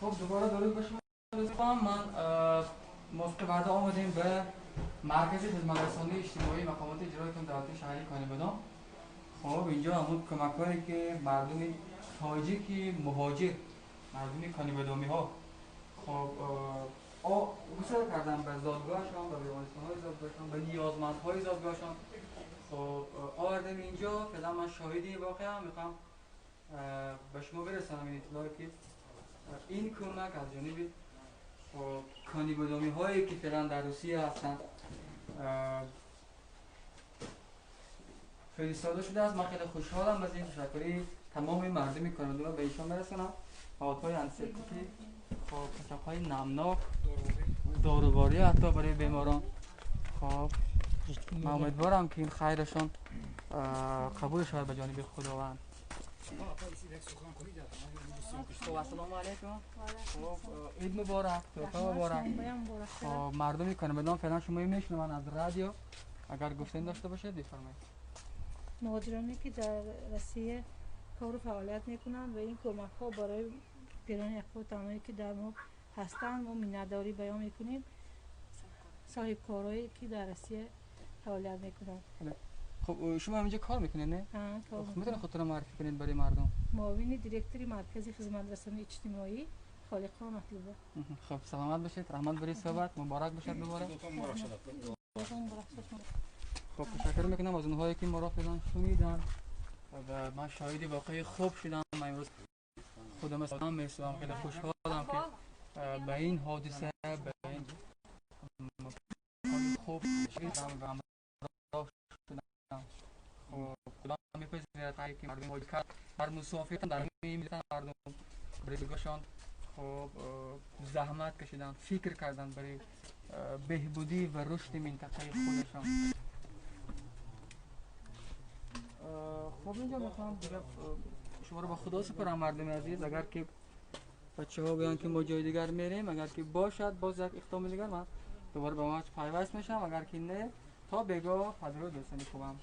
خب دوباره درود به شما دوستان. من موقع بعد آمدیم به مرکز خدمت‌رسانی اجتماعی مقامات اجرایی کن دولتی شهری کانیبدان. خب اینجا همون کمک‌هایی که مردم تاجیک مهاجر مردم کانیبدامی ها خب گسیل کردن به زادگاهشان، به بیمارستان‌های زادگاهشان، به نیازمندهای زادگاهشان. خب آوردن اینجا فعلا من شاهدی واقعا میخوام به شما برسانم این اطلاعی که این کمک از جانب کانیبدامی هایی که فعلا در روسیه هستند فرستاده شده است. من خیلی خوشحالم از این تشکری تمام مردم کانادا به ایشان برسانم. موادهای انتیسپتیکی، کتاب‌های نمناک، داروباری حتی برای بیماران. خب من امیدوارم که این خیرشان قبول شود به جانب خداوند. خب السلام علیکم. خب عید مبارک، توفه مبارک. خب مردم کانادا فعلا شما میشنون از رادیو، اگر گفتن داشته باشید بفرمایید. مهاجرانی که در روسیه کار و فعالیت میکنند و این کمک ها برای پیران اخوات تنهایی که در ما هستند ما مینداری بیان میکنیم. صاحب کارهایی که در روسیه فعالیت میکنند. خب شما اینجا کار میکنید نه؟ کار میتونید خودتون رو معرفی کنید برای مردم؟ معاون دیرکتوری مرکز خدمت رسانی اجتماعی خالق‌خان مطلوبه. خب سلامت باشید، رحمت بری صحبت مبارک باشد دوباره. خب تشکر میکنم از اونهایی که ما را فعلا شنیدن و من شاهد واقعی خوب شدم. من امروز خودم سلام میرسونم، خیلی خوشحالم که به این حادثه به این خوب شدم و همراه شدم. خب خدا میپذیرد که مردم ماجکر هر مسافرتان در این ملت مردم برایگاهشان خب زحمت کشیدن، فکر کردن برای بهبودی و رشد منطقه خودشان. خب اینجا میخوام دیگه شما رو با خدا سپارم مردم عزیز. اگر که بچه ها بیان که ما جای دیگر میریم، اگر که باشد باز یک اقدام دیگر من دوباره با ما پیوست میشم، اگر که نه تا بگاه پدرو دوستانی خوبم.